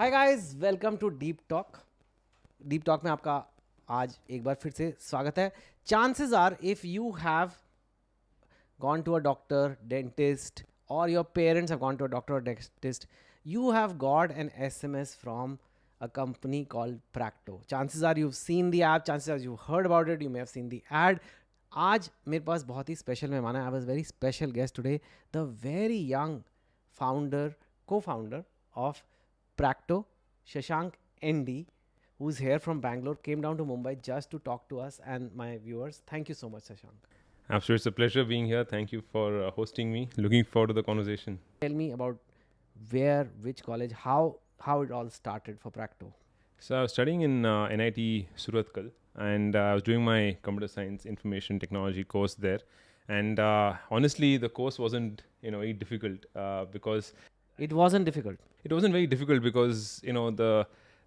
Hi guys, welcome to Deep Talk. Deep Talk में आपका आज एक बार फिर से स्वागत है। Chances are if you have gone to a doctor, dentist, or your parents have gone to a doctor or dentist, you have got an SMS from a company called Practo. Chances are you've seen the app, chances are you've heard about it, you may have seen the ad. आज मेरे पास बहुत ही special मेहमान है। I was very special guest today, the very young founder, co-founder of Practo, Shashank ND, who's here from Bangalore, came down to Mumbai just to talk to us and my viewers. Thank you so much, Shashank. Absolutely, it's a pleasure being here. Thank you for hosting me. Looking forward to the conversation. Tell me about where, which college, how it all started for Practo. So I was studying in NIT Suratkal, and I was doing my computer science information technology course there. And honestly, the course wasn't very difficult because It wasn't difficult. it wasn't very difficult because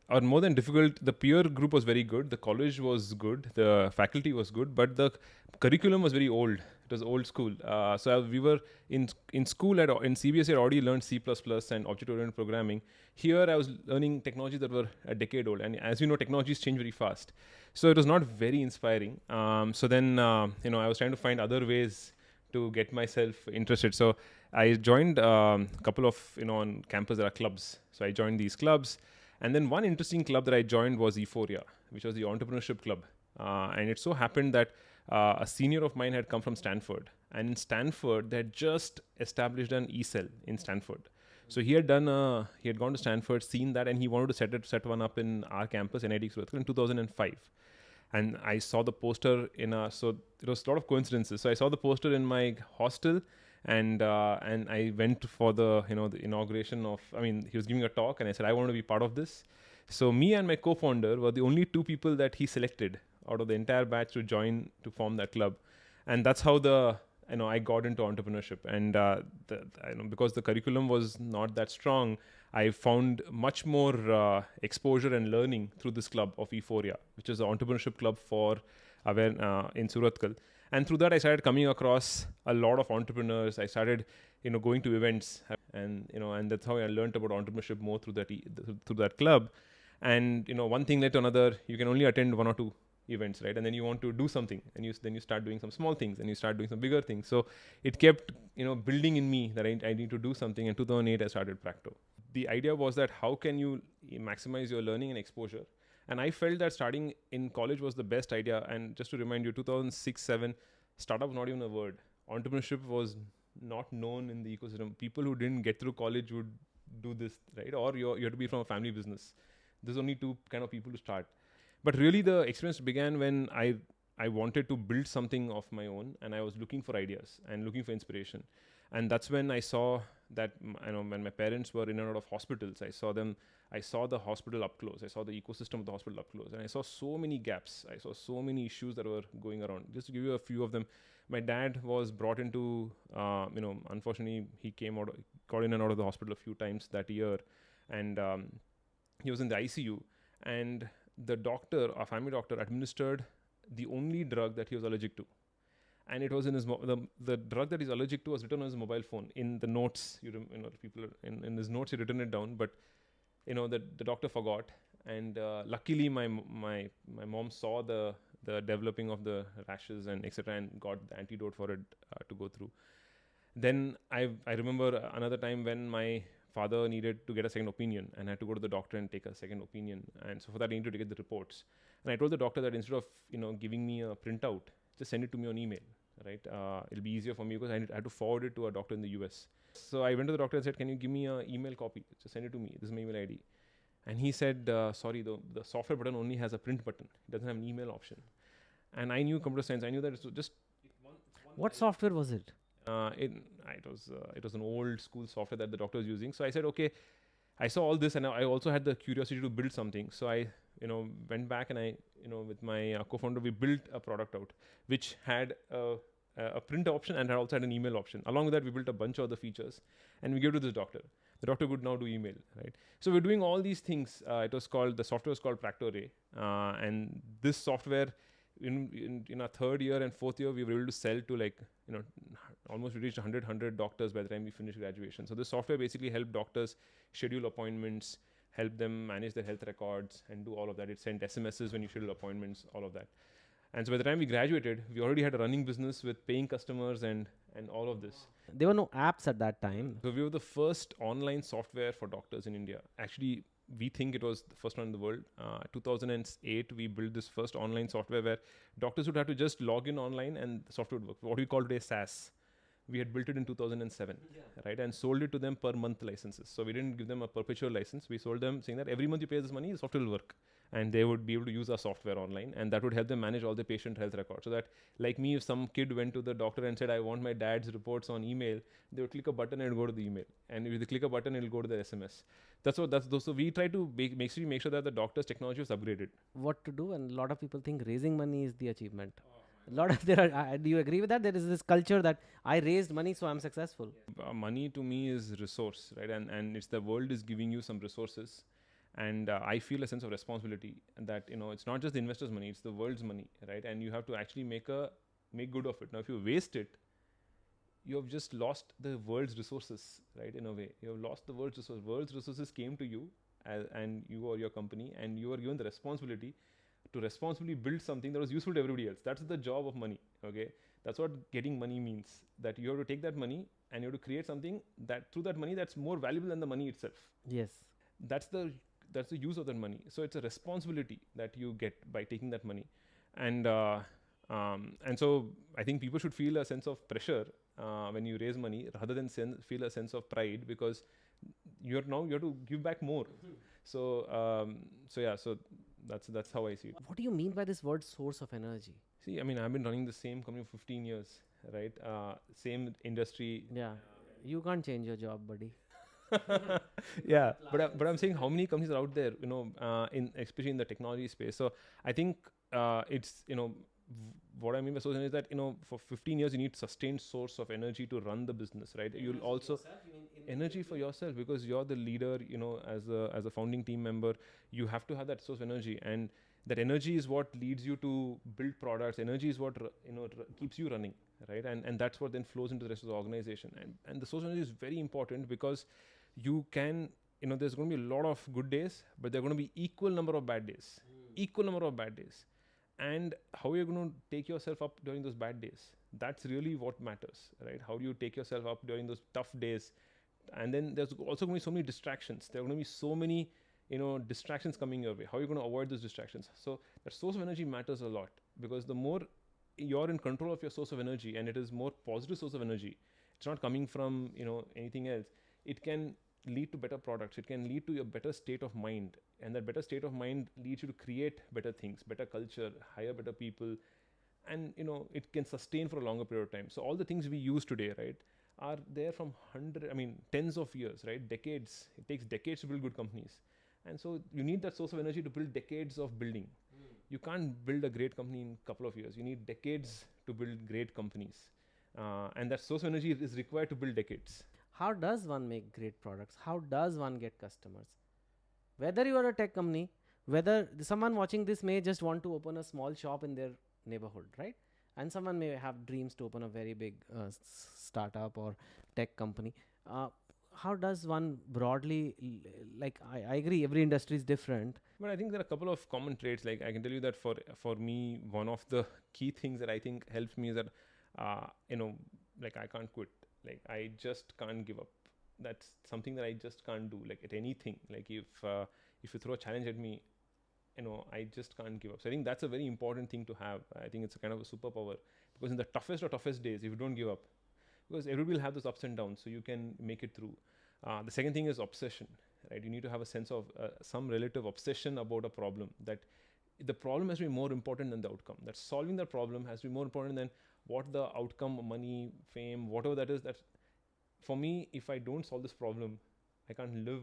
or more than difficult, the peer group was very good, the college was good, the faculty was good, but the curriculum was very old. It was old school. We were in school in CBSE. I already learned C++ and object-oriented programming. Here I was learning technologies that were a decade old, and as you know, technologies change very fast. So it was not very inspiring. I was trying to find other ways to get myself interested. So I joined a couple of, on campus there are clubs. So I joined these clubs. And then one interesting club that I joined was Euphoria, which was the entrepreneurship club. And it so happened that a senior of mine had come from Stanford. And in Stanford, they had just established an e-cell in Stanford. So he had gone to Stanford, seen that, and he wanted to set one up in our campus, NIT Suratkal, in 2005. And I saw the poster so it was a lot of coincidences. So I saw the poster in my hostel, and I went for the inauguration of. He was giving a talk, and I said I want to be part of this. So me and my co-founder were the only two people that he selected out of the entire batch to join to form that club, and that's how I got into entrepreneurship. And because the curriculum was not that strong, I found much more exposure and learning through this club of Euphoria, which is the entrepreneurship club for in Suratkal. And through that, I started coming across a lot of entrepreneurs. I started, going to events, and that's how I learned about entrepreneurship more through that club. And one thing led to another. You can only attend one or two events, right? And then you want to do something, and then you start doing some small things, and you start doing some bigger things. So it kept, building in me that I need to do something. In 2008, I started Practo. The idea was that how can you maximize your learning and exposure? And I felt that starting in college was the best idea. And just to remind you, 2006-07, startup was not even a word. Entrepreneurship was not known in the ecosystem. People who didn't get through college would do this, right? Or you have to be from a family business. There's only two kind of people to start. But really the experience began when I wanted to build something of my own, and I was looking for ideas and looking for inspiration. And that's when I saw that, when my parents were in and out of hospitals, I saw the hospital up close. I saw the ecosystem of the hospital up close. And I saw so many gaps. I saw so many issues that were going around. Just to give you a few of them, my dad was brought into, unfortunately, he got in and out of the hospital a few times that year. And he was in the ICU. And the doctor, our family doctor, administered the only drug that he was allergic to. And it was in his the drug that he's allergic to was written on his mobile phone. In the notes, people in his notes he written it down, but the doctor forgot. And luckily, my mom saw the developing of the rashes and etc. and got the antidote for it to go through. Then I remember another time when my father needed to get a second opinion and had to go to the doctor and take a second opinion. And so for that, he needed to get the reports. And I told the doctor that instead of giving me a printout, just send it to me on email, right? It'll be easier for me because I had to forward it to a doctor in the US. So I went to the doctor and said, can you give me an email copy? Just send it to me. This is my email ID. And he said, sorry, the software button only has a print button. It doesn't have an email option. And I knew computer science. I knew that it was just... What software was it? It was an old school software that the doctor was using. So I said, okay, I saw all this, and I also had the curiosity to build something. So I, went back, and I, with my co-founder, we built a product out, which had a print option and also had an email option. Along with that, we built a bunch of other features, and we gave to this doctor. The doctor could now do email, right? So we're doing all these things. The software was called Practo Array, and this software, in our third year and fourth year, we were able to sell to almost we reached 100 doctors by the time we finished graduation. So this software basically helped doctors schedule appointments, help them manage their health records and do all of that. It sent SMSs when you schedule appointments, all of that. And so by the time we graduated, we already had a running business with paying customers and all of this. There were no apps at that time. So we were the first online software for doctors in India. Actually, we think it was the first one in the world. 2008, we built this first online software where doctors would have to just log in online and the software would work. What we call today SaaS. We had built it in 2007, right? And sold it to them per month licenses. So we didn't give them a perpetual license. We sold them saying that every month you pay this money, the software will work. And they would be able to use our software online, and that would help them manage all the patient health records. So that, like me, if some kid went to the doctor and said, I want my dad's reports on email, they would click a button and it'll go to the email. And if they click a button, it'll go to the SMS. So we try to make sure that the doctor's technology was upgraded. What to do? And a lot of people think raising money is the achievement. Do you agree with that? There is this culture that I raised money, so I'm successful. Money to me is resource, right? And it's the world is giving you some resources. And I feel a sense of responsibility that, it's not just the investor's money, it's the world's money, right? And you have to actually make good of it. Now, if you waste it, you have just lost the world's resources, right? In a way, you have lost the world's resources. World's resources came to you and you or your company, and you are given the responsibility to responsibly build something that was useful to everybody else. That's the job of money, okay? That's what getting money means, that you have to take that money and you have to create something that through that money that's more valuable than the money itself. Yes. That's the use of that money. So it's a responsibility that you get by taking that money. And so I think people should feel a sense of pressure when you raise money rather than feel a sense of pride, because you have to give back more. So that's how I see it. What do you mean by this word source of energy? See, I've been running the same company for 15 years, right? Same industry. Yeah. You can't change your job, buddy. Yeah, but I'm saying how many companies are out there, especially in the technology space. So I think it's, what I mean by source of energy is that, for 15 years you need sustained source of energy to run the business, right? You'll also energy for yourself, because you're the leader, as a founding team member, you have to have that source of energy, and that energy is what leads you to build products. Energy is what keeps you running, right? And that's what then flows into the rest of the organization. And the source of energy is very important, because you can, there's going to be a lot of good days, but there are going to be equal number of bad days. And how are you going to take yourself up during those bad days? That's really what matters, right? How do you take yourself up during those tough days? And then there's also going to be so many distractions. There are going to be so many, distractions coming your way. How are you going to avoid those distractions? So that source of energy matters a lot, because the more you're in control of your source of energy, and it is more positive source of energy, it's not coming from, anything else. It can lead to better products. It can lead to a better state of mind, and that better state of mind leads you to create better things, better culture, hire better people, and it can sustain for a longer period of time. So all the things we use today, right, are there from tens of years, right? Decades. It takes decades to build good companies, and so you need that source of energy to build decades of building. You can't build a great company in a couple of years. You need decades to build great companies, and that source of energy is required to build decades. How does one make great products? How does one get customers? Whether you are a tech company, whether someone watching this may just want to open a small shop in their neighborhood, right? And someone may have dreams to open a very big startup or tech company. How does one broadly, I agree, every industry is different. But I think there are a couple of common traits. Like I can tell you that for me, one of the key things that I think helps me is that, I can't quit. Like I just can't give up. That's something that I just can't do. Like at anything. Like if you throw a challenge at me, I just can't give up. So I think that's a very important thing to have. I think it's a kind of a superpower, because in the toughest days, if you don't give up, because everybody will have those ups and downs, so you can make it through. The second thing is obsession, right? You need to have a sense of some relative obsession about a problem, that the problem has to be more important than the outcome. That solving the problem has to be more important than what the outcome, money, fame, whatever that is. That for me, if I don't solve this problem, I can't live.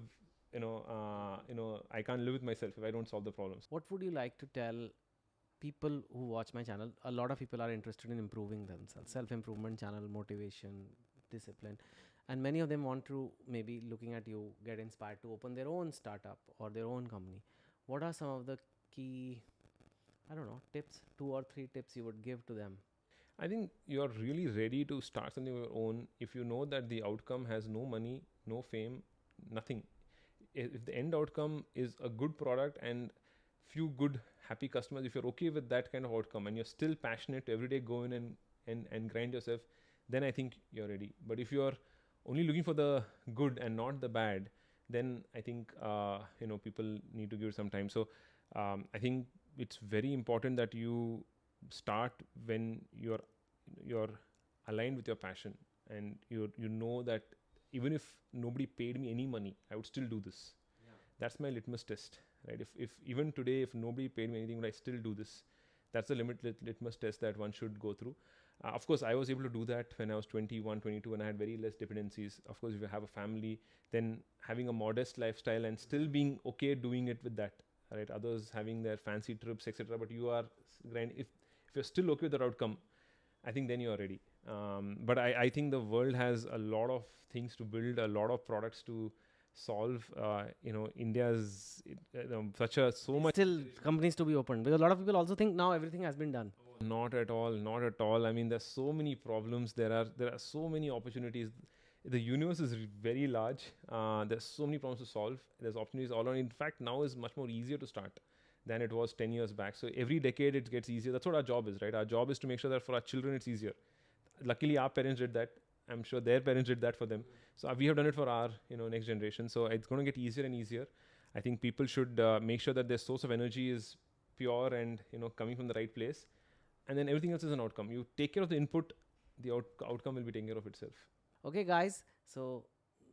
I can't live with myself if I don't solve the problems. What would you like to tell people who watch my channel? A lot of people are interested in improving themselves, self-improvement channel, motivation, discipline, and many of them want to, maybe looking at you, get inspired to open their own startup or their own company. What are some of the key, tips, 2 or 3 tips you would give to them? I think you're really ready to start something of your own if you know that the outcome has no money, no fame, nothing. if the end outcome is a good product and few good happy customers, if you're okay with that kind of outcome and you're still passionate to every day go in and grind yourself, then I think you're ready. But if you're only looking for the good and not the bad, then I think people need to give it some time. So I think it's very important that you start when you're aligned with your passion, and you know that even if nobody paid me any money, I would still do this. That's my litmus test, right? If even today, if nobody paid me anything, would I still do this? That's the litmus test that one should go through. Of course, I was able to do that when I was 21, 22, and I had very less dependencies. Of course, if you have a family, then having a modest lifestyle and still being okay doing it with that, right? Others having their fancy trips, etc. But you are if you're still okay with that outcome, I think then you are ready. But I think the world has a lot of things to build, a lot of products to solve. India's so much. Still companies to be opened, because a lot of people also think now everything has been done. Not at all, not at all. I mean, there's so many problems. There are so many opportunities. The universe is very large. There's so many problems to solve. There's opportunities all around. In fact, now is much more easier to start than it was 10 years back. So every decade it gets easier. That's what our job is, right? Our job is to make sure that for our children it's easier. Luckily, our parents did that. I'm sure their parents did that for them. So we have done it for our next generation. So it's going to get easier and easier. I think people should make sure that their source of energy is pure and coming from the right place, and then everything else is an outcome. You take care of the input, the outcome will be taken care of itself. Okay, guys. So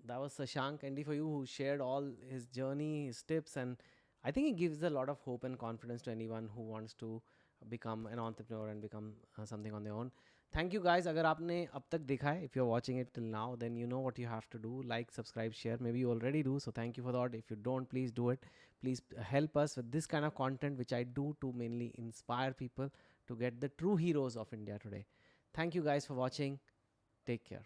that was Shashank ND for you, who shared all his journey, his tips, and I think it gives a lot of hope and confidence to anyone who wants to become an entrepreneur and become something on their own. Thank you, guys. अगर आपने अब तक देखा है, if you're watching it till now, then you know what you have to do. Like, subscribe, share. Maybe you already do. So thank you for that. If you don't, please do it. Please help us with this kind of content, which I do to mainly inspire people to get the true heroes of India today. Thank you, guys, for watching. Take care.